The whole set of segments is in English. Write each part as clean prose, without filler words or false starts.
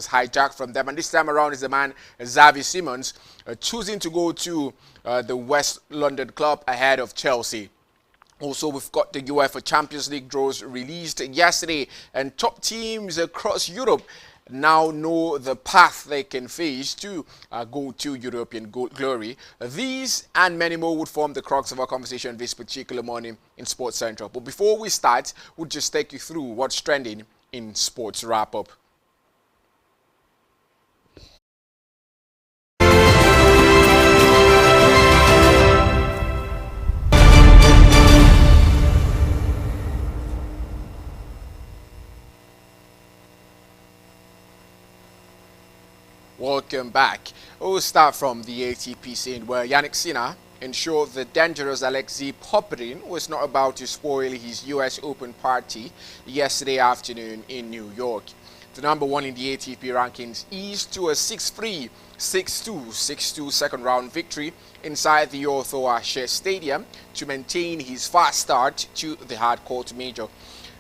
hijacked from them. And this time around is the man Xavi Simons choosing to go to the West London club ahead of Chelsea. Also, we've got the UEFA Champions League draws released yesterday, and top teams across Europe now know the path they can face to go to European glory. These and many more would form the crux of our conversation this particular morning in Sports Central. But before we start, we'll just take you through what's trending in Sports Wrap-Up. Welcome back. We'll start from the ATP scene where Yannick Sinner ensured the dangerous Alexei Popyrin was not about to spoil his US Open party yesterday afternoon in New York. The number one in the ATP rankings eased to a 6-3, 6-2, 6-2 second round victory inside the Arthur Ashe Stadium to maintain his fast start to the hard-court major.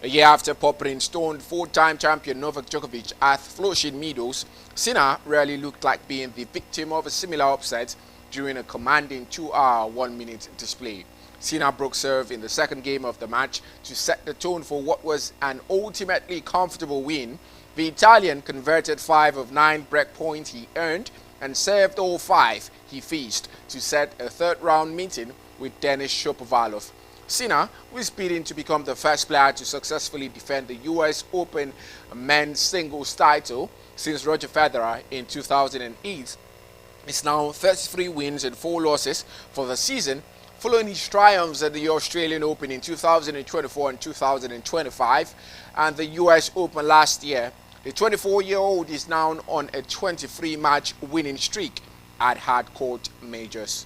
A year after Popyrin stoned four-time champion Novak Djokovic at Flushing Meadows, Sinner rarely looked like being the victim of a similar upset during a commanding 2-hour, 1-minute display. Sinner broke serve in the second game of the match to set the tone for what was an ultimately comfortable win. The Italian converted 5 of 9 break points he earned and served all 5 he faced to set a third-round meeting with Denis Shapovalov. Sinner was bidding to become the first player to successfully defend the US Open men's singles title since Roger Federer in 2008. It's now 33 wins and 4 losses for the season, following his triumphs at the Australian Open in 2024 and 2025 and the US Open last year. The 24-year-old is now on a 23-match winning streak at hard-court majors.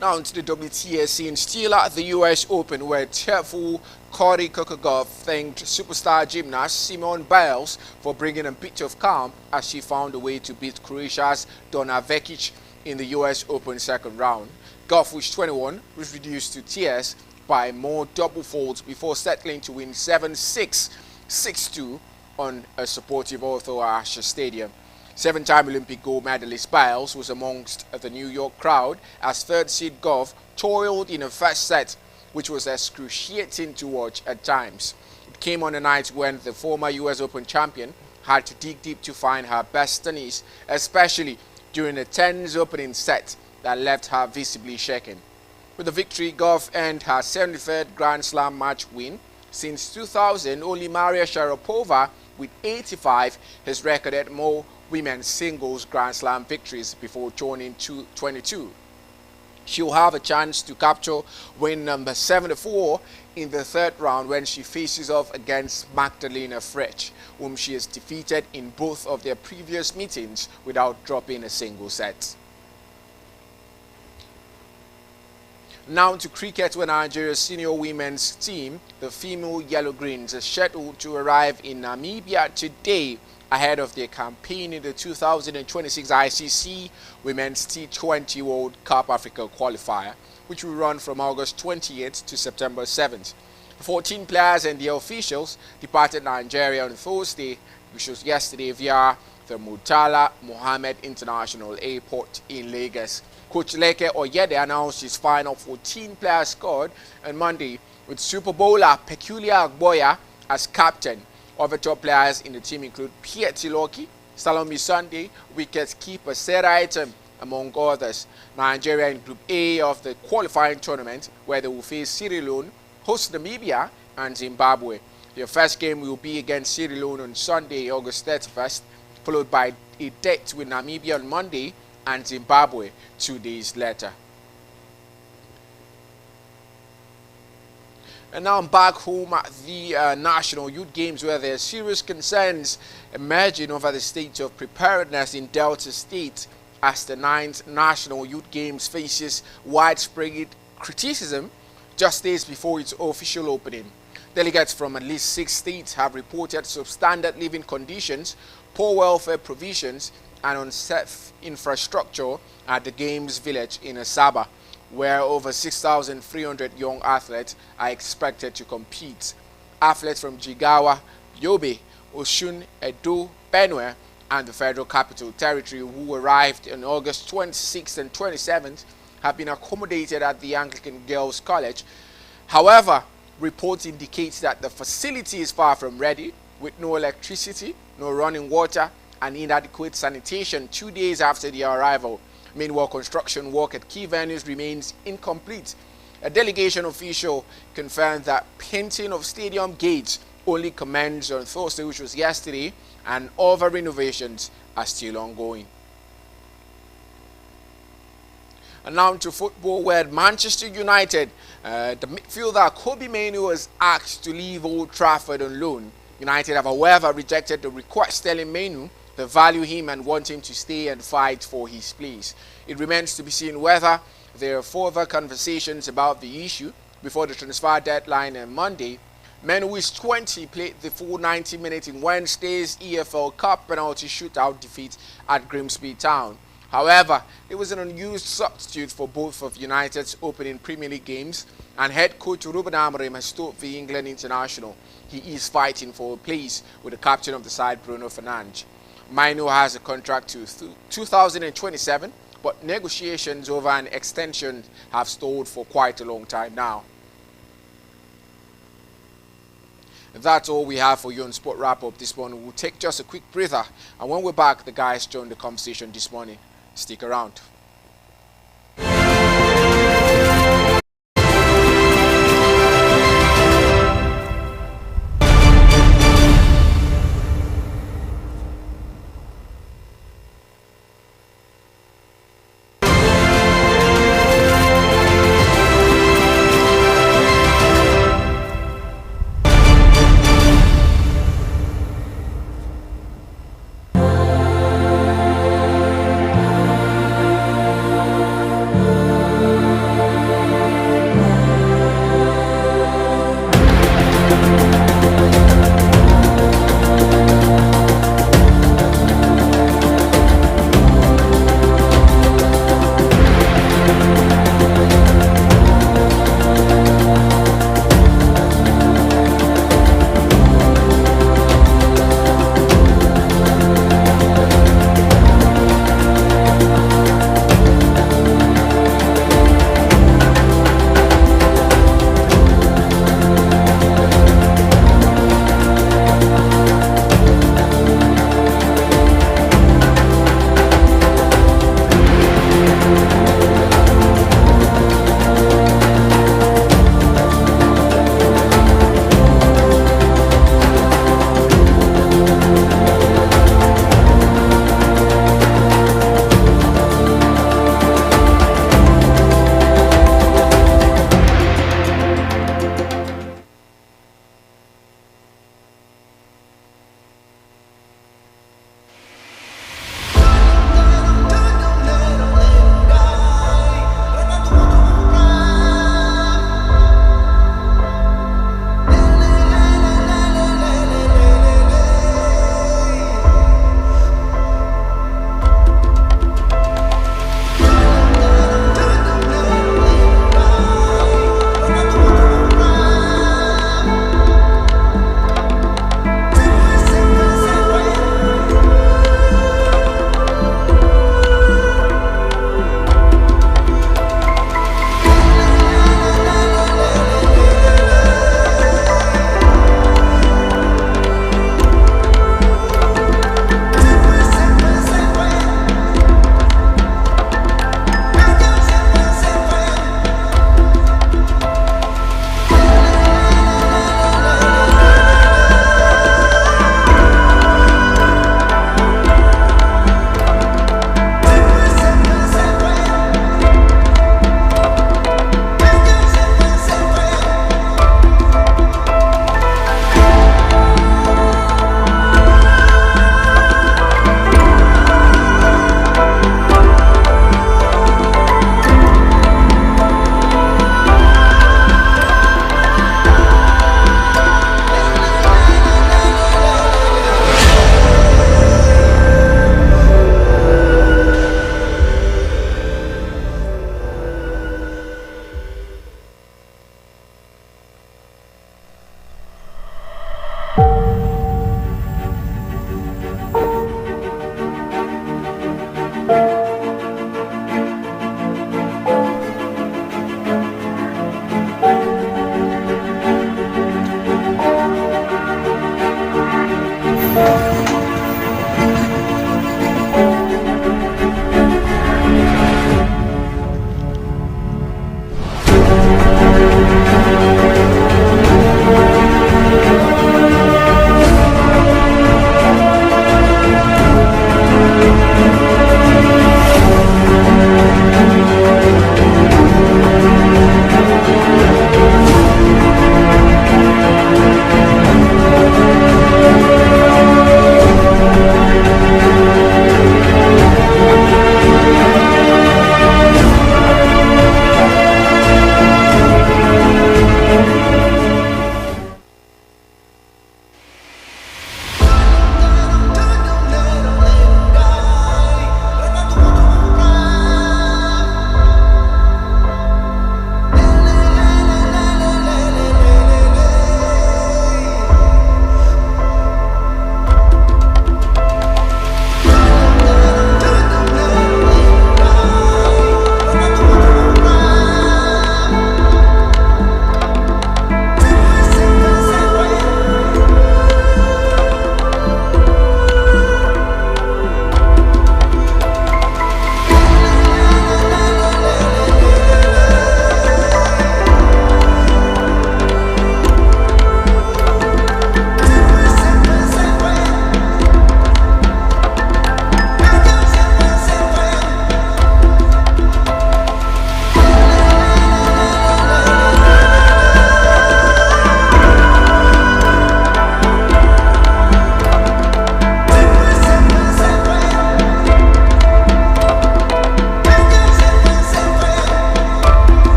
Now into the WTA scene, still at the US Open, where tearful Cory Kokogov thanked superstar gymnast Simone Biles for bringing a bit of calm as she found a way to beat Croatia's Donna Vekic in the US Open second round. Goff, who's 21, was reduced to tears by more double faults before settling to win 7-6, 6-2 on a supportive Arthur Ashe Stadium. Seven-time Olympic gold medalist Biles was amongst the New York crowd as third-seed Goff toiled in a first set, which was excruciating to watch at times. It came on a night when the former US Open champion had to dig deep to find her best tennis, especially during a tense opening set that left her visibly shaken. With the victory, Goff earned her 73rd Grand Slam match win. Since 2000, only Maria Sharapova, with 85, has recorded more women's singles Grand Slam victories before joining 22. She'll have a chance to capture win number 74 in the third round when she faces off against Magdalena Frech, whom she has defeated in both of their previous meetings without dropping a single set. Now to cricket, where Nigeria's senior women's team, the female Yellow Greens, is scheduled to arrive in Namibia today ahead of their campaign in the 2026 ICC Women's T20 World Cup Africa qualifier, which will run from August 28th to September 7th. The 14 players and their officials departed Nigeria on Thursday, which was yesterday, via the Murtala Mohammed International Airport in Lagos. Coach Leke Oyede announced his final 14-player squad on Monday, with Super Bowler Peculiar Agboya as captain. Other top players in the team include Pierre Tiloki, Salome Sunday, wicket-keeper Sarah Item, among others. Nigeria in Group A of the qualifying tournament, where they will face Sierra Leone, host Namibia, and Zimbabwe. Their first game will be against Sierra Leone on Sunday, August 31st, followed by a date with Namibia on Monday and Zimbabwe 2 days later. And now I'm back home at the National Youth Games, where there are serious concerns emerging over the state of preparedness in Delta State as the 9th National Youth Games faces widespread criticism just days before its official opening. Delegates from at least 6 states have reported substandard living conditions, poor welfare provisions, and unsafe infrastructure at the Games Village in Asaba, where over 6,300 young athletes are expected to compete. Athletes from Jigawa, Yobe, Osun, Edo, Benue, and the Federal Capital Territory, who arrived on August 26th and 27th, have been accommodated at the Anglican Girls' College. However, reports indicate that the facility is far from ready, with no electricity, no running water, and inadequate sanitation 2 days after their arrival. Meanwhile, construction work at key venues remains incomplete. A delegation official confirmed that painting of stadium gates only commenced on Thursday, which was yesterday, and other renovations are still ongoing. And now to football, where Manchester United, the midfielder Kobbie Mainoo was asked to leave Old Trafford on loan. United have, however, rejected the request, telling Mainoo they value him and want him to stay and fight for his place. It remains to be seen whether there are further conversations about the issue before the transfer deadline on Monday. Mainoo, is 20, played the full 90 minutes in Wednesday's EFL Cup penalty shootout defeat at Grimsby Town. However, it was an unused substitute for both of United's opening Premier League games, and head coach Ruben Amorim has told the England international he is fighting for a place with the captain of the side, Bruno Fernandes. Mainoo has a contract to 2027, but negotiations over an extension have stalled for quite a long time now. That's all we have for you on Sport Wrap Up this morning. We'll take just a quick breather, and when we're back, the guys join the conversation this morning. Stick around.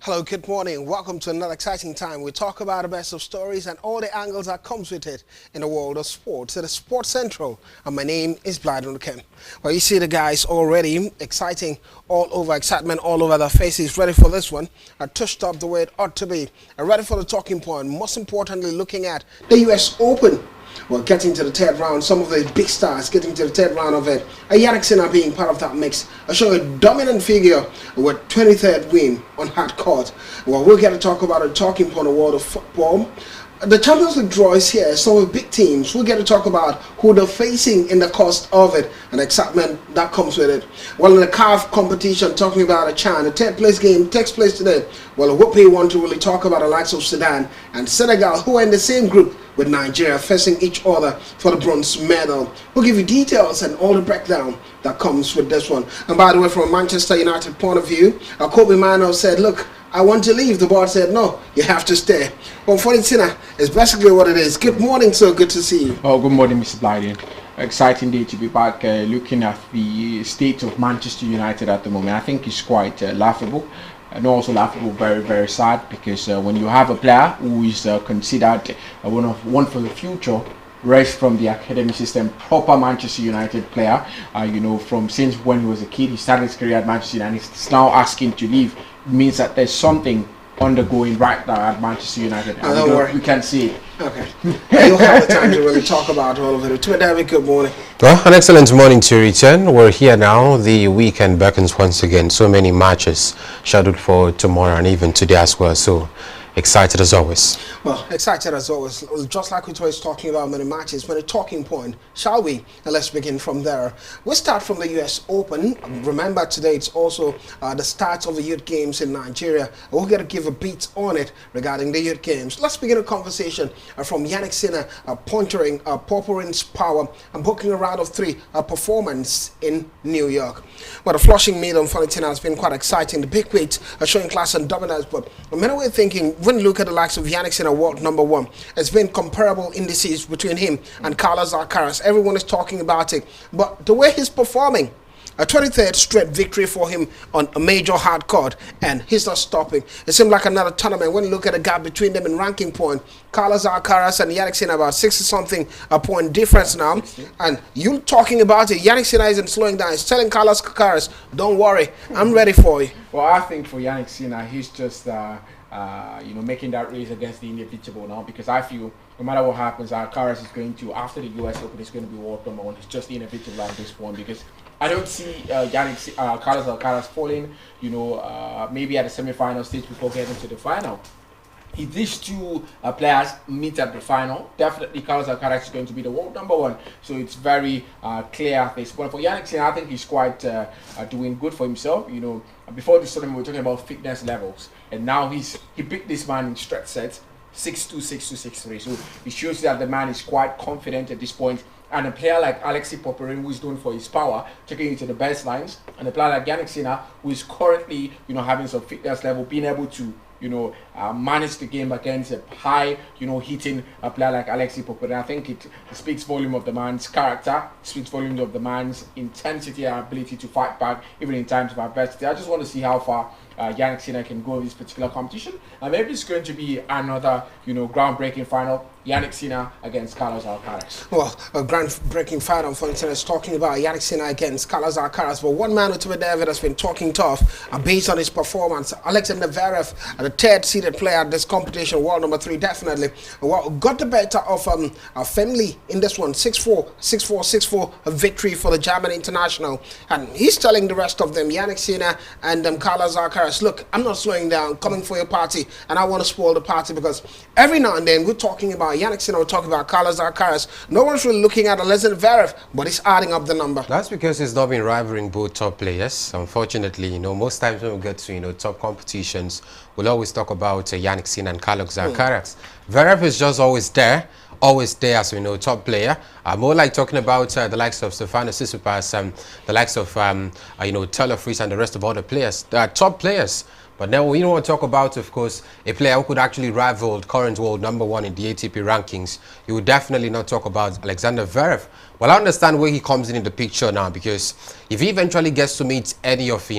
Hello, good morning. Welcome to another exciting time. We talk about the best of stories and all the angles that comes with it in the world of sports. It is Sports Central, and my name is Blyden Kim. Well, you see the guys already exciting excitement all over their faces, ready for this one. Touched up the way it ought to be. Ready for the talking point. Most importantly, looking at the US Open. Well, getting to the third round, some of the big stars getting to the third round of it. Yannick Sinner being part of that mix, showing a dominant figure with 23rd win on hard court. Well, we'll get to talk about a talking point of world of football. The Champions League draw is here, some of the big teams. We'll get to talk about who they're facing in the cost of it and the excitement that comes with it. Well, in the CAF competition, talking about a CHAN, the third place game takes place today. Well, what we want to really talk about the likes of Sudan and Senegal, who are in the same group with Nigeria, facing each other for the bronze medal. We'll give you details and all the breakdown that comes with this one. And by the way, from a Manchester United point of view, Kobe Mainoo said, look, I want to leave. The board said, no, you have to stay. Well, Tina is basically what it is. Good morning, sir. Good to see you. Oh, good morning, Mr. Blyden. Exciting day to be back looking at the state of Manchester United at the moment. I think it's quite laughable. And also laughable, very, very sad, because when you have a player who is considered one for the future, rest from the academy system, proper Manchester United player, from since when he was a kid, he started his career at Manchester United, he's now asking to leave, means that there's something undergoing right now at Manchester United. And we can see it. Okay. You'll have the time to really talk about all of it. To David, good morning. Well, an excellent morning to return. We're here now. The weekend beckons once again. So many matches scheduled for tomorrow and even today as well. So excited as always. Well, excited as always. Just like we were talking about many matches, but a talking point, shall we? And let's begin from there. We'll start from the US Open. Remember, today it's also the start of the youth games in Nigeria. We're going to give a beat on it regarding the youth games. Let's begin a conversation from Yannick Sinner, pointering Poperin's power and booking a round of 3 performance in New York. Well, the Flushing meet on Valentina has been quite exciting. The big weight are showing class and dominance, but many way thinking, when you look at the likes of Yannick Sinner, world number 1, it's been comparable indices between him and Carlos Alcaraz. Everyone is talking about it, but the way he's performing, a 23rd straight victory for him on a major hard court, and he's not stopping. It seems like another tournament. When you look at the gap between them in ranking point, Carlos Alcaraz and Yannick Sinner about 60-something point difference now. And you talking about it, Yannick Sinner isn't slowing down. He's telling Carlos Alcaraz, don't worry, I'm ready for you. Well, I think for Yannick Sinner, he's just making that race against the inevitable now, because I feel no matter what happens, Alcaraz is going to, after the US Open, he's going to be world number 1. It's just the inevitable at this point, because I don't see Carlos Alcaraz falling, maybe at the semi-final stage before getting to the final. If these two players meet at the final, definitely Carlos Alcaraz is going to be the world number 1. So it's very clear at this point. For Yannick Sinner, I think he's quite doing good for himself. Before this tournament, we were talking about fitness levels, and now he beat this man in straight sets, 6-2, 6-2, 6-3. So it shows that the man is quite confident at this point. And a player like Alexis Popperin, who is known for his power, taking it to the best lines, and a player like Yannick Sinner, who is currently, having some fitness level, being able to, manage the game against a high, hitting a player like Alexis Popperin. I think it speaks volume of the man's character, speaks volumes of the man's intensity and ability to fight back, even in times of adversity. I just want to see how far Yannick Sinner can go in this particular competition, and maybe it's going to be another, groundbreaking final. Yannick Sinner against Carlos Alcaraz. Well, a groundbreaking fight on Valentina is talking about Yannick Sinner against Carlos Alcaraz, but one man, David, has been talking tough based on his performance. Alexander Zverev, the third-seeded player at this competition, world number 3, definitely. Well, got the better of Fenley in this one, 6-4, 6-4, 6-4, a victory for the German international. And he's telling the rest of them, Yannick Sinner and Carlos Alcaraz, look, I'm not slowing down, coming for your party, and I want to spoil the party, because every now and then we're talking about Yannick Sinner, we're talking about Carlos Alcaraz. No one's really looking at Alexander Zverev, but he's adding up the number. That's because he's not been rivaling both top players. Unfortunately, most times when we get to top competitions, we'll always talk about Yannick Sinner and Carlos Alcaraz. Zverev is just always there as we know, top player. More like talking about the likes of Stefanos Tsitsipas, the likes of Taylor Fritz and the rest of other players. They are top players. But now we want to talk about, of course, a player who could actually rival current world number 1 in the ATP rankings. You would definitely not talk about Alexander Zverev. Well, I understand where he comes in the picture now, because if he eventually gets to meet any of,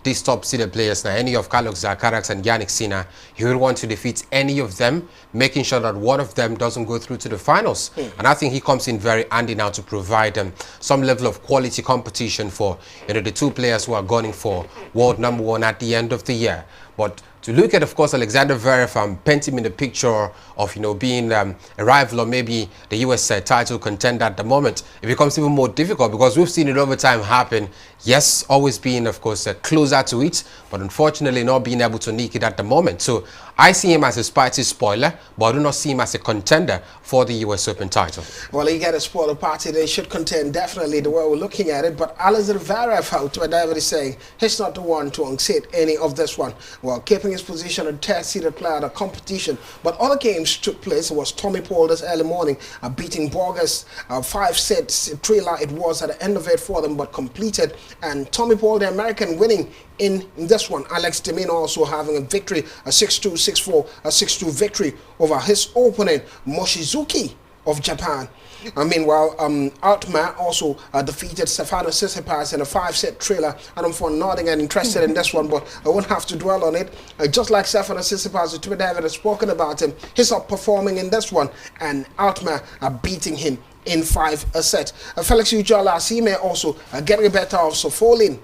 these top-seeded players now, any of Carlos Alcaraz and Yannick Sinner, he will want to defeat any of them, making sure that one of them doesn't go through to the finals. And I think he comes in very handy now to provide some level of quality competition for, the two players who are gunning for world #1 at the end of the year. But to look at, of course, Alexander Zverev and paint him in the picture of, being a rival or maybe the US title contender at the moment, it becomes even more difficult, because we've seen it over time happen. Yes, always being, of course, closer to it, but unfortunately not being able to nick it at the moment. So I see him as a spicy spoiler, but I do not see him as a contender for the US Open title. Well, he got a spoiler party. They should contend, definitely, the way we're looking at it. But Alexander Zverev, out what David is saying, he's not the one to unseat any of this one. Well, keeping his position a third-seeded player at a competition. But other games took place. It was Tommy Paul this early morning beating Borges 5-set thriller. It was at the end of it for them, but completed. And Tommy Paul, the American, winning in this one. Alex de Minaur also having a victory, a 6-2, 6-4, a 6-2 victory over his opponent, Mochizuki of Japan. Meanwhile, Altmaier also defeated Stefano Tsitsipas in a 5-set thriller. I don't find nothing interested in this one, but I won't have to dwell on it. Just like Stefano Tsitsipas, the Twitter David has spoken about him, he's up performing in this one, and Altmaier are beating him in 5 sets. Felix Auger-Aliassime also getting a better of Sofolin.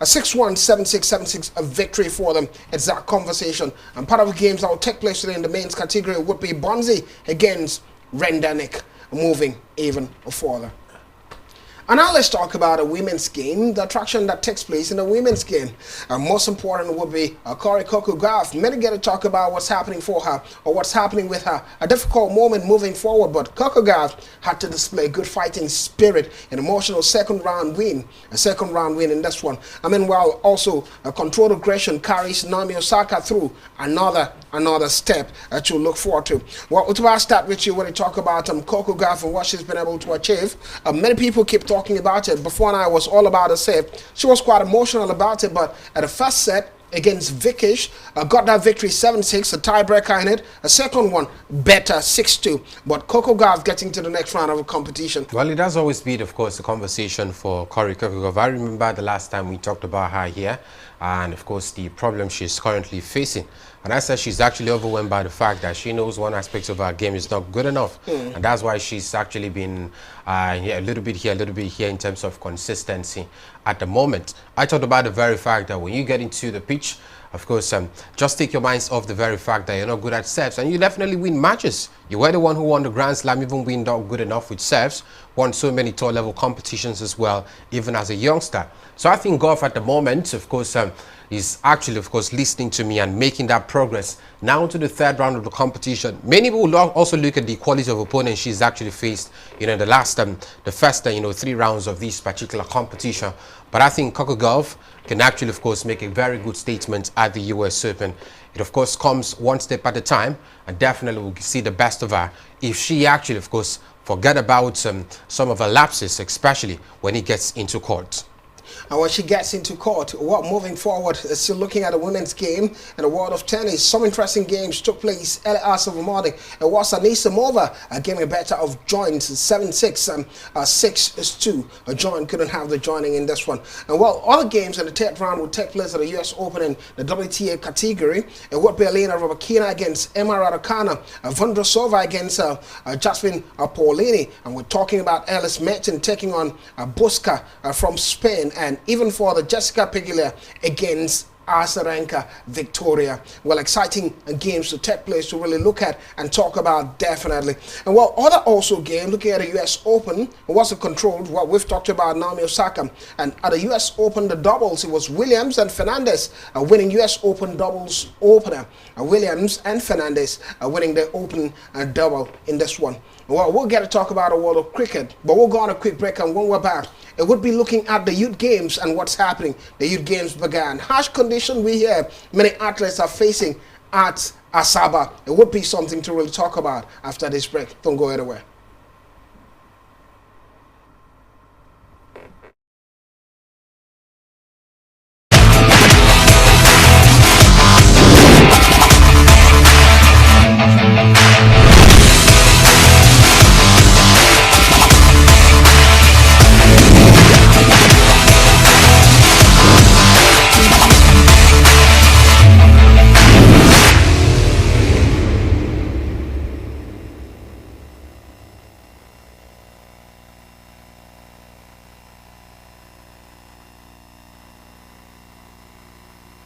A 6-1, 7-6, 7-6 a victory for them. It's that conversation. And part of the games that will take place today in the men's category would be Bonzi against Rendanik, moving even further. And now let's talk about a women's game, the attraction that takes place in the women's game. Most important would be Cory Gauff. Many get to talk about what's happening for her or what's happening with her. A difficult moment moving forward, but Coco Gauff had to display good fighting spirit, an emotional second round win in this one. While also a controlled aggression carries Naomi Osaka through another step to look forward to. Well, I'll start with you when you talk about Coco Gauff and what she's been able to achieve. Many people keep talking about it. Before now, I was all about her save. She was quite emotional about it, but at the first set against Vikish, got that victory 7-6, a tiebreaker in it. A second one, better 6-2. But Coco Gauff getting to the next round of a competition. Well, it has always been, of course, a conversation for Cory Gauff. I remember the last time we talked about her here, and of course the problem she's currently facing. And I said she's actually overwhelmed by the fact that she knows one aspect of her game is not good enough. And that's why she's actually been a little bit here, a little bit here in terms of consistency at the moment. I talked about the very fact that when you get into the pitch, of course, just take your minds off the very fact that you're not good at serves, and you definitely win matches. You were the one who won the Grand Slam, even being not good enough with serves, won so many top-level competitions as well, even as a youngster. So I think Gauff at the moment, of course, is actually, of course, listening to me and making that progress now to the third round of the competition. Many people will also look at the quality of opponents she's actually faced, in the last, the first, 3 rounds of this particular competition. But I think Coco Gauff can actually, of course, make a very good statement at the US Open. It, of course, comes one step at a time, and definitely we'll see the best of her if she actually, of course, forget about some of her lapses, especially when he gets into court. And when she gets into court, moving forward, still looking at the women's game in the world of tennis. Some interesting games took place early hours of the morning. It was Anisimova getting a better of Joint 7-6, 6-2. Joint couldn't have the joining in this one. And while other games in the third round would take place at the US Open in the WTA category, it would be Elena Rybakina against Emma Raducanu, Vondrousova against Jasmine Paolini, and we're talking about Alice Merton taking on Busca from Spain, and even for the Jessica Pegula against Azarenka Victoria. Well, exciting games to take place to really look at and talk about, definitely. And while other also game, looking at the US Open, was controlled, what we've talked about Naomi Osaka, and at the US Open, the doubles, it was Williams and Fernandez winning US Open doubles opener. Williams and Fernandez winning the Open double in this one. Well, we'll get to talk about the world of cricket, but we'll go on a quick break, and when we're back, it would be looking at the youth games and what's happening. The youth games began. Harsh condition we hear many athletes are facing at Asaba. It would be something to really talk about after this break. Don't go anywhere.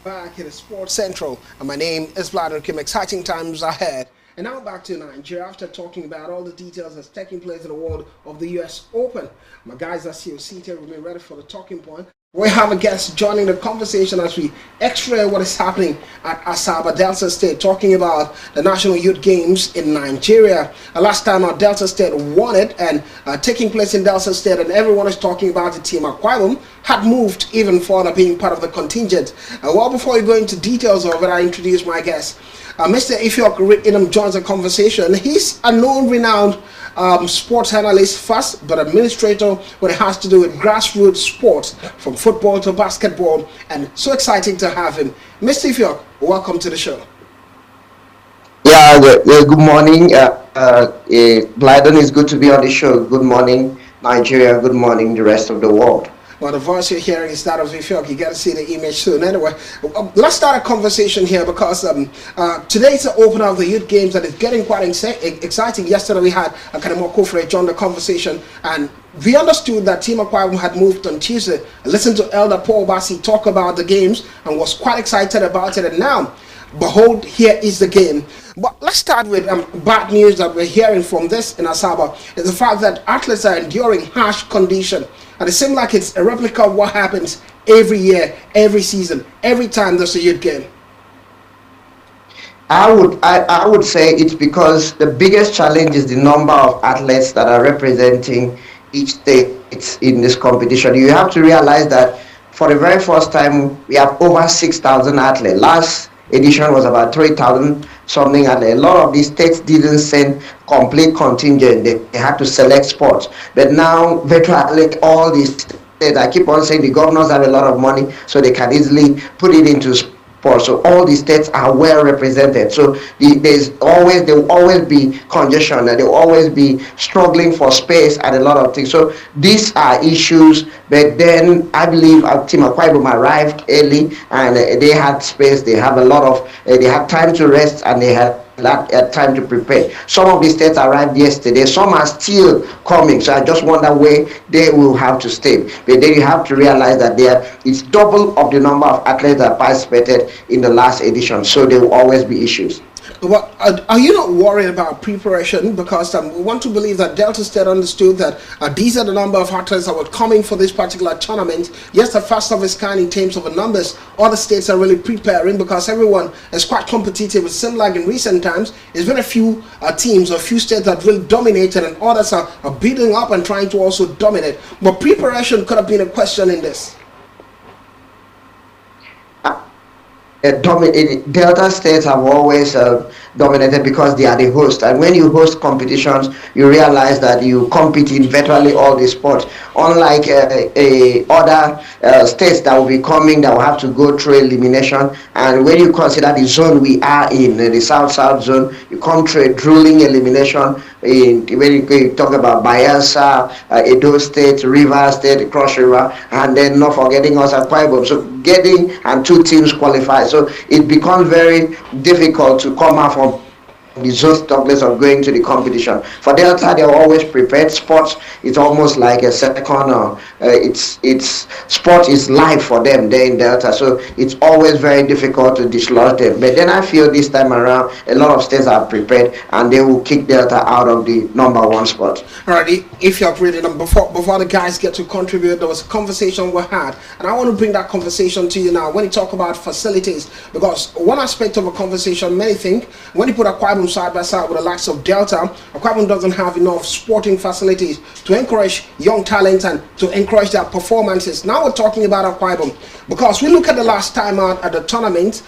Back in Sports Central, and my name is Vladimir Kim. Exciting times ahead. And now back to Nigeria after talking about all the details that's taking place in the world of the US Open. My guys are still seated, remain ready for the talking point. We have a guest joining the conversation as we x-ray what is happening at Asaba, Delta State, talking about the National Youth Games in Nigeria. Last time our Delta State won it, and taking place in Delta State, and everyone is talking about the team. Akwa Ibom had moved even further, being part of the contingent. Well, before we go into details of it, I introduce my guest. Mr. Ifiok Inam joins the conversation. He's a known, renowned sports analyst first, but administrator when it has to do with grassroots sports, from football to basketball, and so exciting to have him. Mr. Ifiok, welcome to the show. Yeah, good morning. Blyden, is good to be on the show. Good morning, Nigeria. Good morning, the rest of the world. Well, the voice you're hearing is that of Ifiok. You got to see the image soon. Anyway, let's start a conversation here because today's the opener of the Youth Games and it's getting quite exciting. Yesterday we had Akademo Kofre join the conversation, and we understood that Team Akwa Ibom had moved on Tuesday. I listened to Elder Paul Bassi talk about the games and was quite excited about it. And now, behold, here is the game. But let's start with bad news that we're hearing from this in Asaba. Is the fact that athletes are enduring harsh condition. And it seems like it's a replica of what happens every year, every season, every time there's a youth game. I would say it's because the biggest challenge is the number of athletes that are representing each state in this competition. You have to realize that for the very first time, we have over 6,000 athletes. Last edition was about 3,000 something, and a lot of these states didn't send complete contingent. They had to select spots. But now, virtually all these states, I keep on saying the governors have a lot of money, so they can easily put it into sports. So all the states are well represented. So there will always be congestion, and there will always be struggling for space and a lot of things. So these are issues. But then I believe our Team Akwa Ibom arrived early, and they had space. They have a lot of. They had time to rest, and they had time to prepare. Some of the states arrived yesterday. Some are still coming. So I just wonder where they will have to stay. But then you have to realize that it's double of the number of athletes that participated in the last edition. So there will always be issues. But are you not worried about preparation? Because we want to believe that Delta State understood that these are the number of athletes that were coming for this particular tournament. Yes, the first of its kind in terms of the numbers. Other states are really preparing because everyone is quite competitive. It seems like in recent times, there's been a few teams or a few states that really dominated, and others are beating up and trying to also dominate. But preparation could have been a question in this. Delta states have always dominated because they are the host, and when you host competitions, you realize that you compete in virtually all the sports. Unlike other states that will be coming, that will have to go through elimination. And when you consider the zone we are in, the South zone, you come through a drooling elimination. When you talk about Bayelsa, Edo State, Rivers State, Cross River, and then not forgetting us at Akwa Ibom. So getting and two teams qualify. So it becomes very difficult to come out from the zone Douglas of going to the competition. For Delta, they're always prepared. Sports is almost like a second, it's sport is life for them there in Delta. So it's always very difficult to dislodge them. But then I feel this time around, a lot of states are prepared, and they will kick Delta out of the number one spot. Alright, if you're reading them before the guys get to contribute, there was a conversation we had, and I want to bring that conversation to you now when you talk about facilities, because one aspect of a conversation, many think when you put Akwa Ibom side by side with the likes of Delta, Akwa Ibom doesn't have enough sporting facilities to encourage young talent and to encourage their performances. Now we're talking about Akwa Ibom, because we look at the last time out at the tournament,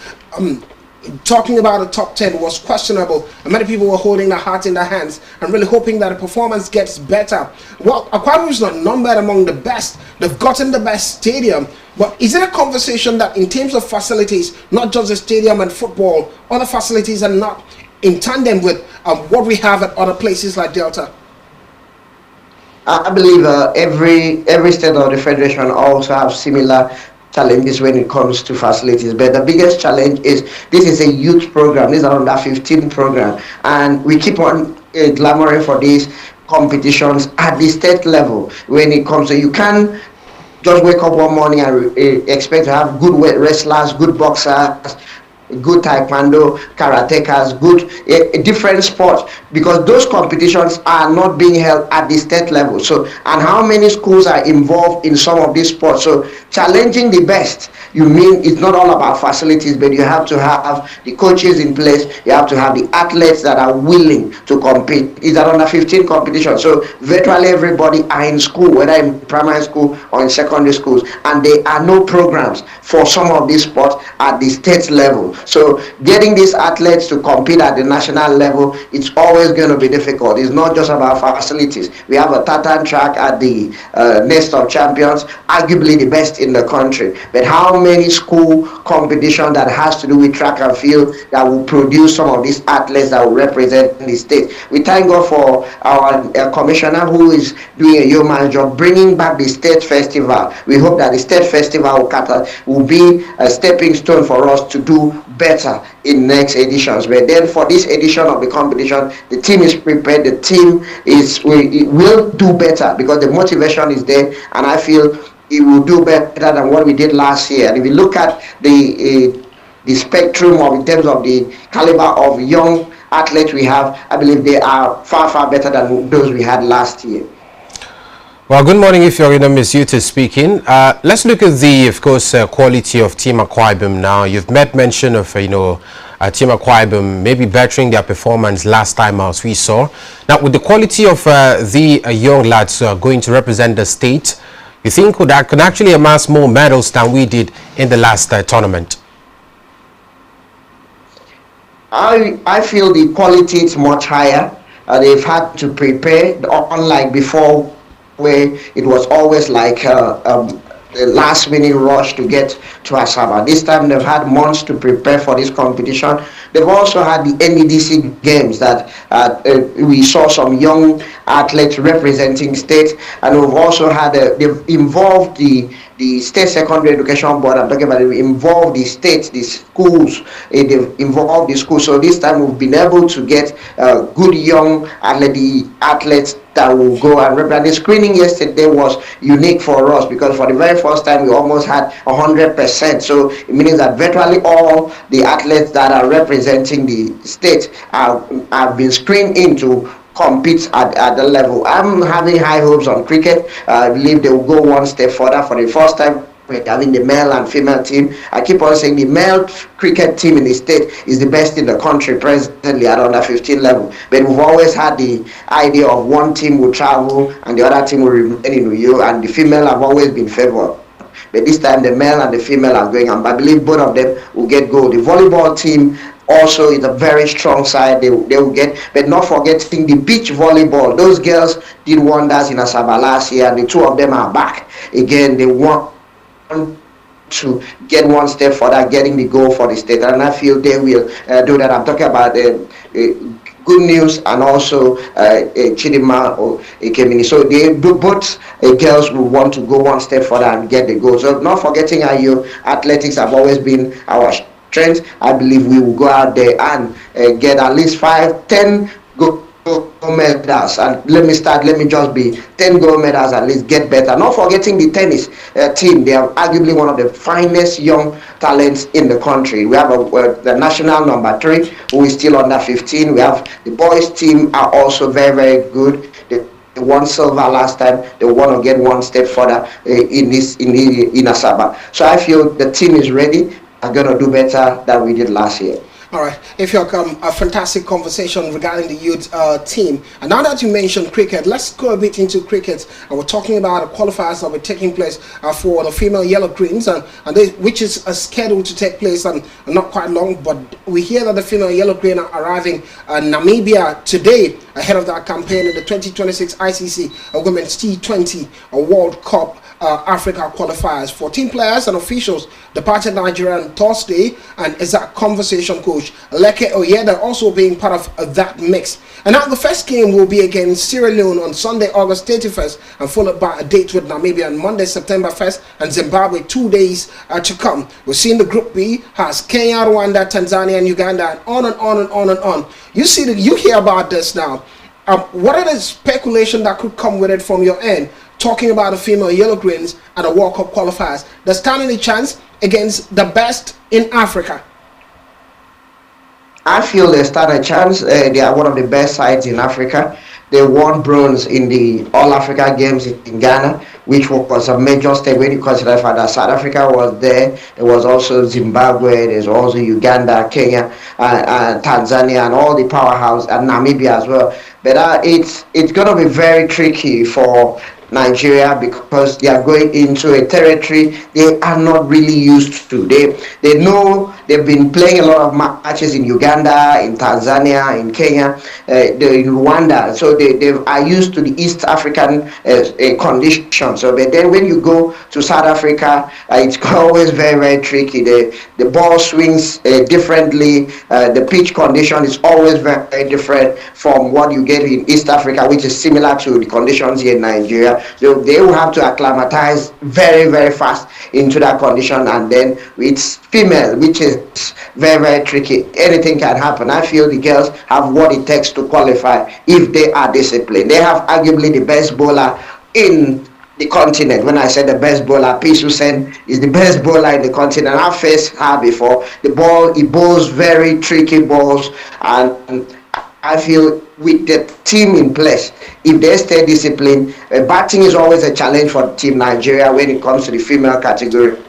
talking about the top 10 was questionable, and many people were holding their heart in their hands and really hoping that the performance gets better. Well, Akwa Ibom is not numbered among the best. They've gotten the best stadium, but is it a conversation that in terms of facilities, not just the stadium and football, other facilities are not in tandem with what we have at other places like Delta? I believe every state of the federation also have similar challenges when it comes to facilities, but the biggest challenge is this is a youth program. This is an under 15 program, and we keep on clamoring for these competitions at the state level when it comes to, you can just wake up one morning and expect to have good wrestlers, good boxers, good taekwondo, karatekas, good different sports, because those competitions are not being held at the state level. So, and how many schools are involved in some of these sports? So, challenging the best, you mean it's not all about facilities, but you have to have the coaches in place, you have to have the athletes that are willing to compete. It's an under 15 competition, so virtually everybody are in school, whether in primary school or in secondary schools, and there are no programs for some of these sports at the state level. So getting these athletes to compete at the national level, it's always going to be difficult. It's not just about facilities. We have a tartan track at the Nest of Champions, arguably the best in the country. But how many school competition that has to do with track and field that will produce some of these athletes that will represent the state? We thank God for our commissioner who is doing a yeoman's job, bringing back the state festival. We hope that the state festival will be a stepping stone for us to do better in next editions. But then for this edition of the competition, the team is prepared, the team will do better because the motivation is there, and I feel it will do better than what we did last year. And if you look at the spectrum of in terms of the caliber of young athletes we have, I believe they are far better than those we had last year. Well, good morning, Ifyorino Miss Yuta speaking. Let's look at the, of course, quality of Team Akwa Ibom now. You've made mention of, Team Akwa Ibom maybe bettering their performance last time as we saw. Now, with the quality of the young lads going to represent the state, you think that can actually amass more medals than we did in the last tournament? I feel the quality is much higher. They've had to prepare, unlike before, where it was always like a last minute rush to get to Asaba. This time they've had months to prepare for this competition. They've also had the NEDC games that we saw some young athletes representing state, and we've also had they've involved the state secondary education board. I'm talking about it, involved the states, the schools, they've involved the schools. So this time we've been able to get good young athletes that will go and represent. The screening yesterday was unique for us because for the very first time we almost had 100%. So it means that virtually all the athletes that are representing the state have been screened in to compete at the level. I'm having high hopes on cricket. I believe they will go one step further. For the first time we're having the male and female team. I keep on saying the male cricket team in the state is the best in the country presently at under 15 level. But we've always had the idea of one team will travel and the other team will remain in Uyo, and the female have always been favored. But this time the male and the female are going, and I believe both of them will get gold. The volleyball team also is a very strong side. They will get, but not forgetting the beach volleyball. Those girls did wonders in Asaba last year, and the two of them are back again. They want to get one step further, getting the goal for the state, and I feel they will do that. I'm talking about good news and also Chidima or Ikemini. So they both girls will want to go one step further and get the goal. So not forgetting how athletics have always been our strength. I believe we will go out there and get at least 5-10 gold medals, and let me just be 10 gold medals at least, get better. Not forgetting the tennis team. They are arguably one of the finest young talents in the country. We have the national number 3 who is still under 15. We have the boys team are also very good. They won silver last time. They want to get one step further in Asaba. So I feel the team is ready. Are going to do better than we did last year. All right, if you'll come, a fantastic conversation regarding the youth team. And now that you mentioned cricket, let's go a bit into cricket. And we're talking about the qualifiers that will be taking place for the female yellow greens, which is scheduled to take place and not quite long. But we hear that the female yellow green are arriving in Namibia today ahead of that campaign in the 2026 ICC Women's T20 World Cup Africa qualifiers. 14 players and officials departed Nigeria on Thursday, and is that conversation coach Leke Oyeda also being part of that mix. And now the first game will be against Sierra Leone on Sunday, August 31st, and followed by a date with Namibia on Monday, September 1st, and Zimbabwe 2 days to come. We're seeing the Group B has Kenya, Rwanda, Tanzania, and Uganda, and on and on and on and on. You hear about this now. What are the speculation that could come with it from your end talking about the female Yellow Greens and the World Cup qualifiers. They stand any chance against the best in Africa? I feel they stand a chance. They are one of the best sides in Africa. They won bronze in the All Africa Games in Ghana, which was a major step when you consider the fact that South Africa was there. There was also Zimbabwe, there's also Uganda, Kenya, Tanzania, and all the powerhouse, and Namibia as well. But it's going to be very tricky for Nigeria because they are going into a territory they are not really used to. They know they've been playing a lot of matches in Uganda, in Tanzania, in Kenya, in Rwanda. So they are used to the East African conditions. So but then when you go to South Africa, it's always very, very tricky. The ball swings differently. The pitch condition is always very, very different from what you get in East Africa, which is similar to the conditions here in Nigeria. So they will have to acclimatize very, very fast into that condition, and then it's female, which is very, very tricky. Anything can happen. I feel the girls have what it takes to qualify if they are disciplined. They have arguably the best bowler in the continent. When I said the best bowler, Peace Hussein is the best bowler in the continent. I've faced her before. He bowls very tricky balls, and I feel with the team in place, if they stay disciplined, batting is always a challenge for Team Nigeria when it comes to the female category.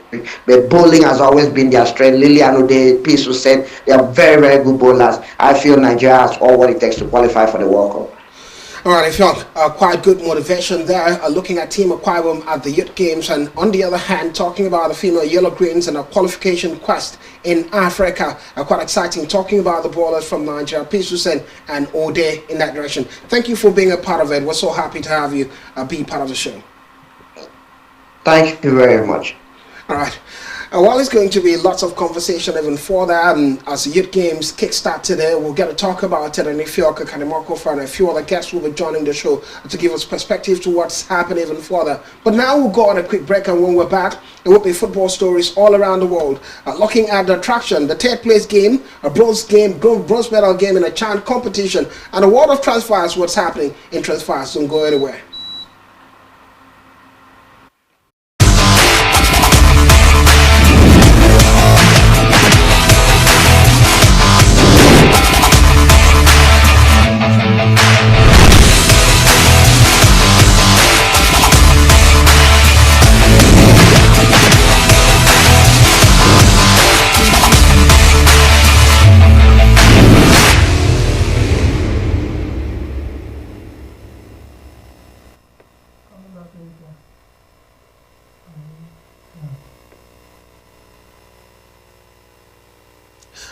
But bowling has always been their strength. Lilian Ude, Peace Hussein, they are very, very good bowlers. I feel Nigeria has all what it takes to qualify for the World Cup. All right, if you're quite good motivation there, looking at Team Aquarium at the Youth Games, and on the other hand, talking about the female Yellow Greens and a qualification quest in Africa. Quite exciting, talking about the bowlers from Nigeria, Peace Hussein and Ode in that direction. Thank you for being a part of it. We're so happy to have you be part of the show. Thank you very much. All right. While it's going to be lots of conversation even further, as the Youth Games kickstart today, we'll get to talk about it, and Ifeoka Kanimoko and a few other guests will be joining the show to give us perspective to what's happening even further. But now we'll go on a quick break, and when we're back, it will be football stories all around the world. Looking at the attraction, the third place game, a bronze medal game in a chant competition, and a world of transfers, what's happening in transfers. Don't go anywhere.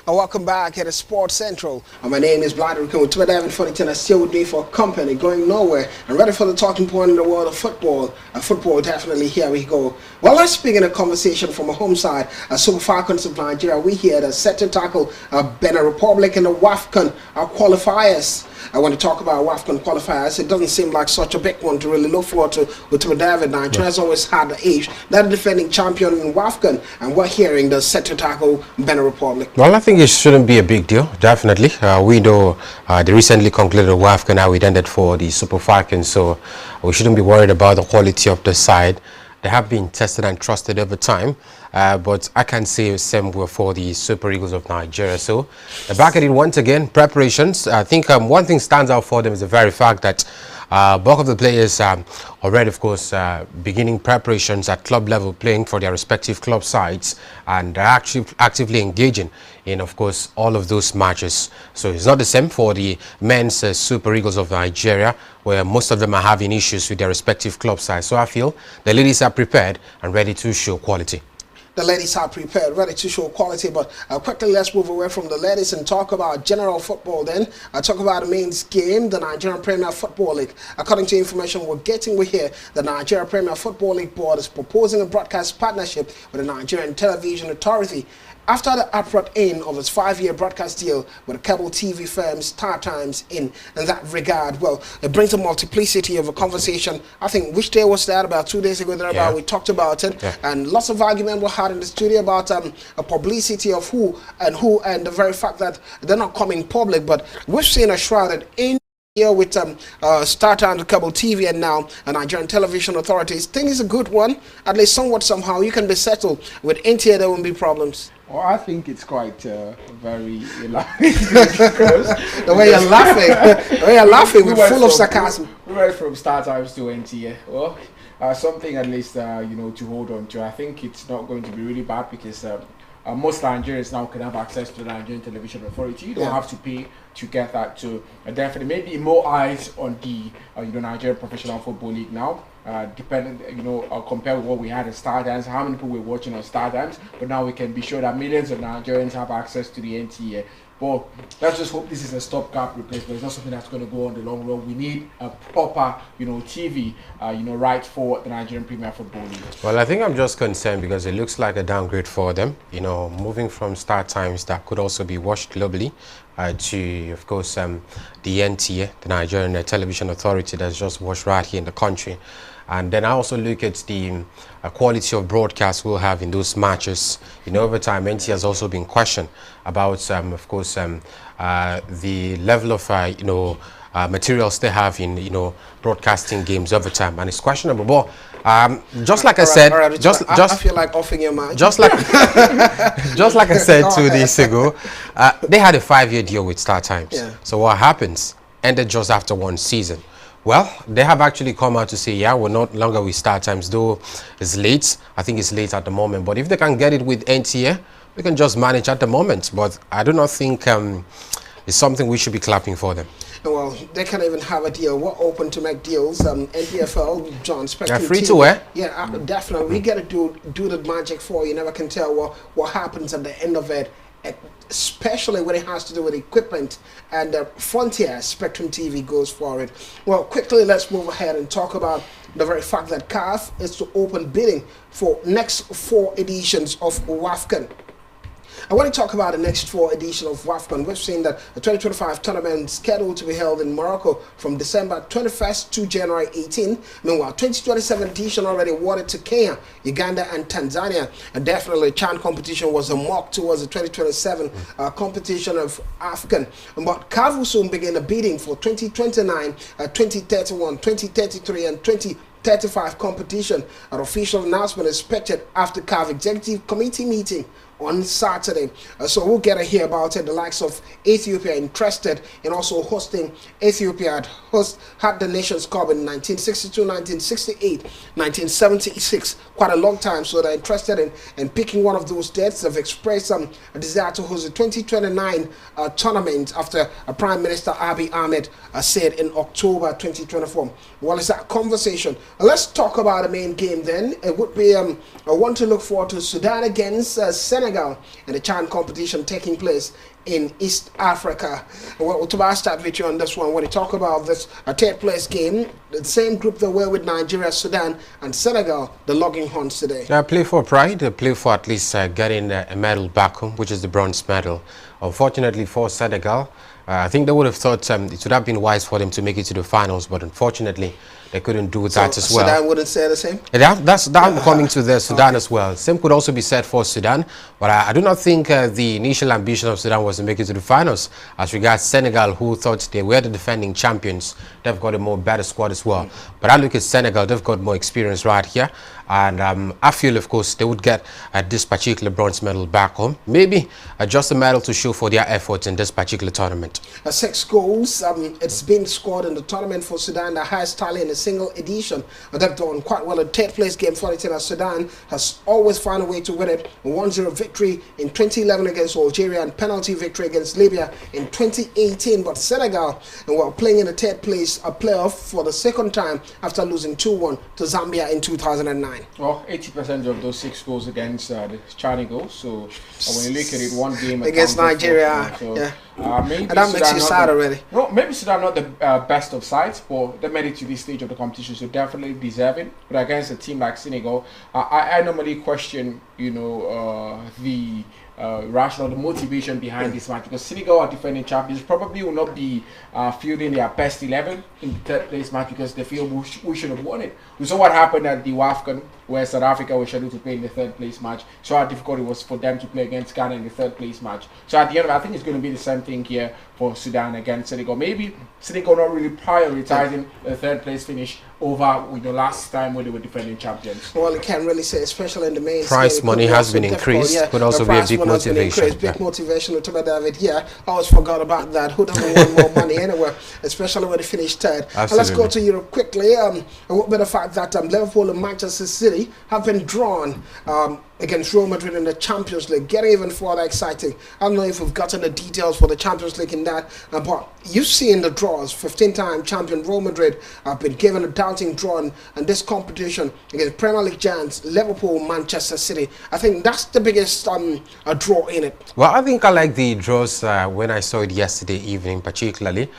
Welcome back at Sports Central. My name is Blyden with David Funnington, still with me for company, going nowhere, and ready for the talking point in the world of football. Football, definitely, here we go. Well, let's begin a conversation from a home side. Super Falcons of Nigeria, we here that set to tackle Benin Republic in the WAFCON qualifiers. I want to talk about WAFCON qualifiers. It doesn't seem like such a big one to really look forward to with David. Nigeria has always had the edge. They're the defending champion in WAFCON, and we're hearing the set to tackle Benin Republic. Well, I think it shouldn't be a big deal, definitely. We know the recently concluded WAFCON, how it ended for the Super Falcons, so we shouldn't be worried about the quality of the side. They have been tested and trusted over time, but I can say the same way for the Super Eagles of Nigeria. So they're back at it once again. Preparations, I think one thing stands out for them is the very fact that bulk of the players already, of course, beginning preparations at club level, playing for their respective club sides, and they're actually actively engaging in, of course, all of those matches. So it's not the same for the men's Super Eagles of Nigeria, where most of them are having issues with their respective club sides. So I feel the ladies are prepared and ready to show quality. The ladies are prepared, ready to show quality, but quickly let's move away from the ladies and talk about general football then. Talk about the main game, the Nigerian Premier Football League. According to information we're getting, we hear the Nigerian Premier Football League board is proposing a broadcast partnership with the Nigerian Television Authority after the abrupt end of its 5-year broadcast deal with the cable TV firm Star Times in that regard. Well, it brings a multiplicity of a conversation. I think, which day was that? About 2 days ago, we talked about it, and lots of argument were had in the studio about a publicity of who, and the very fact that they're not coming public, but we've seen a shrouded in here with Star Times, Cable TV, and now Nigerian Television Authorities. Think it's a good one. At least somewhat somehow you can be settled with NTA. There won't be problems. Well, I think it's quite very because The way you're laughing, the way you're laughing, with full of sarcasm. We went from Star Times to NTA. Well, something at least to hold on to. I think it's not going to be really bad because most Nigerians now can have access to the Nigerian Television Authority. You don't have to pay to get that. To definitely maybe more eyes on the Nigerian Professional Football League now. Dependent, compared with what we had at Star Times, how many people were watching on Star Times, but now we can be sure that millions of Nigerians have access to the NTA. But let's just hope this is a stopgap replacement. It's not something that's going to go on the long run. We need a proper, TV, right for the Nigerian Premier Football League. Well, I think I'm just concerned because it looks like a downgrade for them. Moving from Star Times that could also be watched globally to, of course, the NTA, the Nigerian Television Authority, that's just watched right here in the country. And then I also look at the quality of broadcast we'll have in those matches. Over time, NT has also been questioned about, of course, the level of, materials they have in, broadcasting games over time, and it's questionable. But just like I said, I feel like offing your mind. just like just like I said 2 days ago, they had a 5-year deal with Star Times. Yeah. So what happens? Ended just after 1 season. Well, they have actually come out to say, yeah, we're not longer with Star Times, though it's late. I think it's late at the moment. But if they can get it with NTA, we can just manage at the moment. But I do not think it's something we should be clapping for them. Well, they can even have a deal. We're open to make deals. NPFL, John, Spectrum They're free TV. to wear. Yeah, definitely. We got to do the magic for you. You never can tell what happens at the end of it, especially when it has to do with equipment. And Frontier Spectrum TV goes for it. Well, quickly, let's move ahead and talk about the very fact that CAF is to open bidding for next 4 editions of WAFCON. I want to talk about the next 4 edition of WAFCON. We've seen that the 2025 tournament is scheduled to be held in Morocco from December 21st to January 18. Meanwhile, 2027 edition already awarded to Kenya, Uganda, and Tanzania. And definitely, CHAN competition was a mock towards the 2027 competition of AFCON. But CAF will soon begin the bidding for 2029, 2031, 2033, and 2035 competition. An official announcement is expected after CAF Executive Committee meeting on Saturday. So we'll get to hear about it. The likes of Ethiopia interested in also hosting. Ethiopia had the Nations Cup in 1962, 1968, 1976, quite a long time. So they're interested in picking one of those dates. They've expressed a desire to host the 2029 tournament after Prime Minister Abiy Ahmed said in October 2024. Well, it's that conversation. Let's talk about the main game then. It would be a one to look forward to: Sudan against Senegal in the CHAN competition taking place in East Africa. Well, Tobias, start with you on this one. When you talk about this third place game, the same group that were with Nigeria, Sudan, and Senegal, the logging horns today. They play for pride. They play for at least getting a medal back home, which is the bronze medal. Unfortunately for Senegal, I think they would have thought it would have been wise for them to make it to the finals, but unfortunately they couldn't do that as well. Sudan wouldn't say the same? That's coming to the Sudan as well. Same could also be said for Sudan, but I do not think the initial ambition of Sudan was to make it to the finals. As regards Senegal, who thought they were the defending champions, they've got a more better squad as well. But I look at Senegal, they've got more experience right here. And I feel, of course, they would get this particular bronze medal back home. Maybe just a medal to show for their efforts in this particular tournament. 6 goals. It's been scored in the tournament for Sudan, the highest tally in a single edition. They've done quite well. A third place game for it. Sudan has always found a way to win it. A 1-0 victory in 2011 against Algeria and penalty victory against Libya in 2018. But Senegal, while playing in the third place, a playoff for the second time after losing 2-1 to Zambia in 2009. Well, 80% of those 6 goals against the Chani goals. So when you look at it, one game against Nigeria, maybe and that makes you sad already. No, maybe Sudan not the best of sides, but they made it to this stage of the competition, so definitely deserving. But against a team like Senegal, I normally question, the rational, the motivation behind this match, because Senegal are defending champions, probably will not be fielding their best 11 in the third place match because they feel we should have won it. We saw what happened at the WAFCON, where South Africa was scheduled to play in the third place match. So how difficult it was for them to play against Ghana in the third place match. So at the end of it, I think it's going to be the same thing here for Sudan against Senegal. Maybe Senegal not really prioritizing the third place finish over the last time when they were defending champions. Well, you can't really say, especially in the main Prize scale, money has been increased, could also be a big motivation. Big motivation to David. Yeah, I always forgot about that. Who doesn't want more money anyway, especially when they finish third. Let's go to Europe quickly. What about the fact that Liverpool and Manchester City have been drawn against Real Madrid in the Champions League, getting even further exciting. I don't know if we've gotten the details for the Champions League in that, but you've seen the draws. 15-time champion Real Madrid have been given a doubting draw in this competition against Premier League giants Liverpool, Manchester City. I think that's the biggest draw in it. Well, I think I like the draws when I saw it yesterday evening, particularly.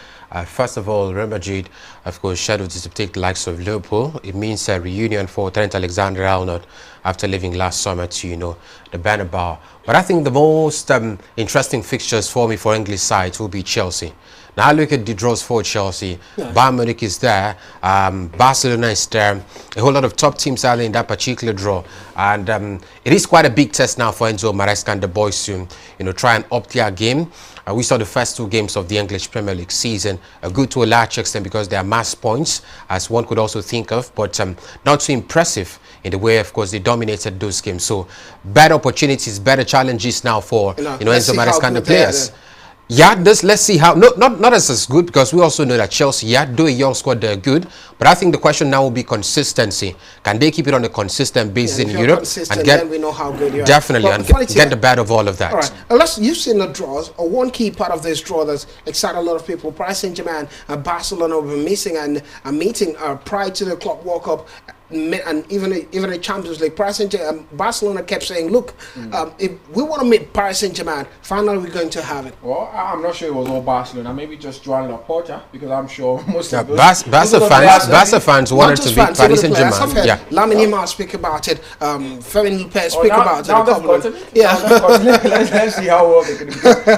First of all, Real Madrid, of course, scheduled to take the likes of Liverpool. It means a reunion for Trent Alexander-Arnold after leaving last summer to, the Bernabeu. But I think the most interesting fixtures for me for English sides will be Chelsea. Now I look at the draws for Chelsea. Yeah. Bayern Munich is there. Barcelona is there. A whole lot of top teams are in that particular draw. And it is quite a big test now for Enzo Maresca and the boys to, try and up their game. We saw the first two games of the English Premier League season, good to a large extent because they are mass points, as one could also think of, but not so impressive in the way, of course, they dominated those games. So, better opportunities, better challenges now for Enzo Maresca and the players. Yeah, let's see how, not as good, because we also know that Chelsea, though a young squad, they're good, but I think the question now will be consistency. Can they keep it on a consistent basis in Europe and get, then we know how good you are. Definitely, and get the better of all of that. All right, you've seen the draws. One key part of this draw that's excited a lot of people, Paris Saint-Germain and Barcelona will be missing and a meeting prior to the Club World Cup. And even a Champions League, Barcelona kept saying, look, if we want to meet Paris Saint-Germain, finally we're going to have it. Well, I'm not sure it was all Barcelona, maybe just Joan Laporta, because I'm sure most of those Barca fans wanted to beat Paris Saint-Germain. Lamine Yamal speak about it, Fermin Lopez speak about it. Let's see how well they can do.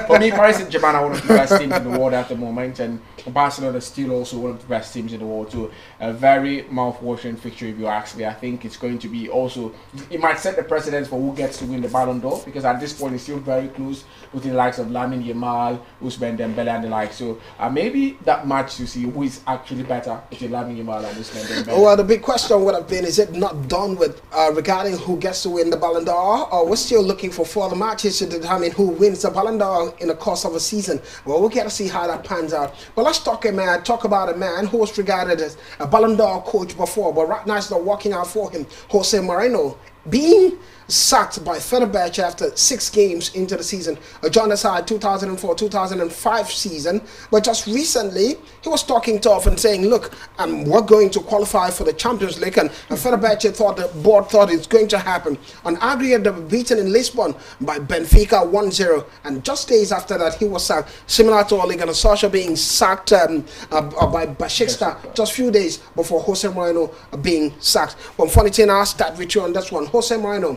For me, Paris Saint-Germain are one of the best teams in the world at the moment, and Barcelona is still also one of the best teams in the world too. A very mouth-watering fixture, if you ask me. I think it's going to be also, it might set the precedence for who gets to win the Ballon d'Or, because at this point it's still very close with the likes of Lamine Yamal, Ousmane Dembele and the like. So maybe that match to see who is actually better between Lamine Yamal and Ousmane Dembele. Well, the big question would have been, is it not done with regarding who gets to win the Ballon d'Or, or we're still looking for further matches to determine who wins the Ballon d'Or in the course of a season? Well, we'll get to see how that pans out. But let's talk about a man who was regarded as a Ballon d'Or coach before, but right now it's not working out for him. Jose Mainoo being sacked by Fenerbahce after 6 games into the season. Joined the side 2004-2005 season, but just recently he was talking tough and saying, look, we're going to qualify for the Champions League, and Fenerbahce thought, the board thought it's going to happen. On aggregate, they were beaten in Lisbon by Benfica 1-0, and just days after that he was sacked, similar to Ole Gunnar Solskjaer being sacked by Besiktas just a few days before Jose Mainoo being sacked. One funny thing, I'll start with you on this one. Jose Mainoo,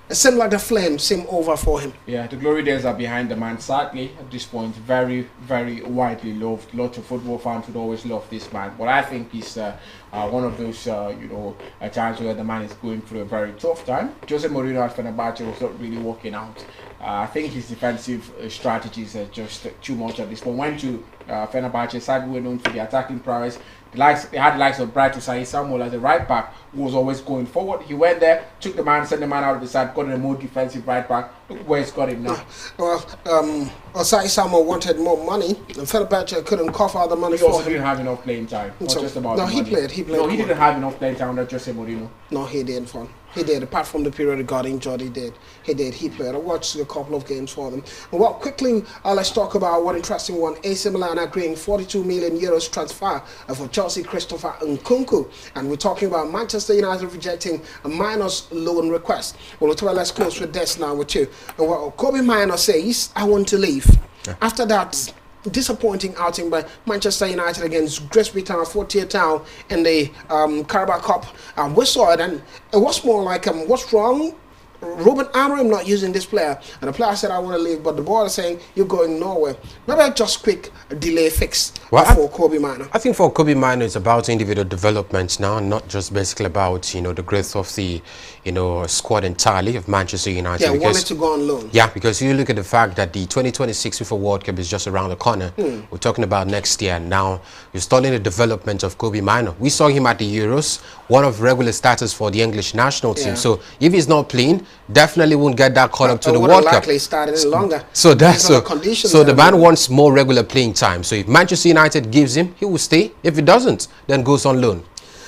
it seemed like the flames seem over for him. Yeah, the glory days are behind the man. Sadly, at this point, very, very widely loved. Lots of football fans would always love this man. But I think he's one of those, times where the man is going through a very tough time. Jose Mourinho at Fenerbahce was not really working out. I think his defensive strategies are just too much at this point. Went to Fenerbahce, side were known for the attacking prowess. They had the likes of Bright Samuel as a right back who was always going forward. He went there, took the man, sent the man out of the side, got a more defensive right back. Look where he's got him now. Well, Osai Samuel wanted more money, and Fenerbahce couldn't cough out the money for him. He also didn't have enough playing time. Not just about the money. He played. No, he didn't have enough playing time under Jose Mourinho. No, he didn't, fun. He did. Apart from the period he got injured, he did. He played. I watched a couple of games for them. Well, quickly, let's talk about one interesting one. AC Milan agreeing 42 million euros transfer for Chelsea Christopher Nkunku. And we're talking about Manchester United rejecting a Mainoo's loan request. Well, let's close with this now with you. Well, Kobe Mainoo says, I want to leave. Yeah. After that disappointing outing by Manchester United against Grimsby Town, 40th Town in the Carabao Cup, we saw it, and it was more like, what's wrong? Ruben Amorim not using this player, and the player said I want to leave, but the board is saying you're going nowhere. Maybe I just quick delay fix for Kobe Mainoo. I think for Kobe Mainoo it's about individual development now, not just basically about the growth of the squad entirely of Manchester United. Yeah, wanted to go on loan. Yeah, because you look at the fact that the 2026 FIFA World Cup is just around the corner. We're talking about next year now. You're starting the development of Kobe Mainoo. We saw him at the Euros, one of regular starters for the English national team. So if he's not playing, definitely won't get that call up to the World Cup. Started longer. So the man wants more regular playing time. So if Manchester United gives him, he will stay. If it doesn't, then goes on loan.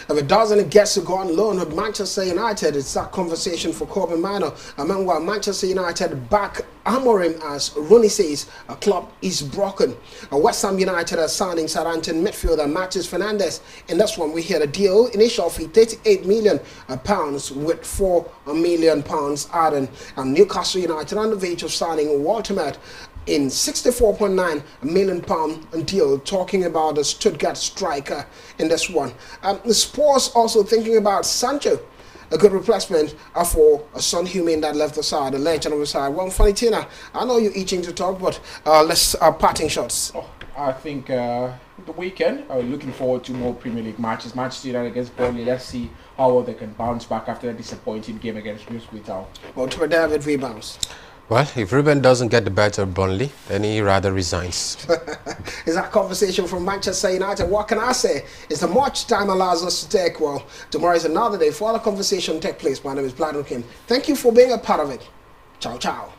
If it doesn't, it gets to go on loan with Manchester United. It's that conversation for Kobe Mainoo. Meanwhile, Manchester United back Amorim, as Rooney says, a club is broken. West Ham United are signing Southampton midfielder Matheus Fernandes. In this one, we hear the deal. Initial fee £38 million with £4 million added. And Newcastle United on the verge of signing Walter Matt in £64.9 million deal, talking about the Stuttgart striker in this one. The Spurs also thinking about Sancho, a good replacement for Son Heung-min that left the side, the legend of the side. Well, funny Tina, I know you're itching to talk, but let's parting shots. I think the weekend, looking forward to more Premier League matches. Manchester United against Burnley. Let's see how well they can bounce back after a disappointing game against Ipswich Town. Well, to David rebounds. Well, if Ruben doesn't get the better of Burnley, then he rather resigns. Is that conversation from Manchester United? What can I say? It's the much time allows us to take. Well, tomorrow is another day for all the conversation take place. My name is Bladen Kim. Thank you for being a part of it. Ciao, ciao.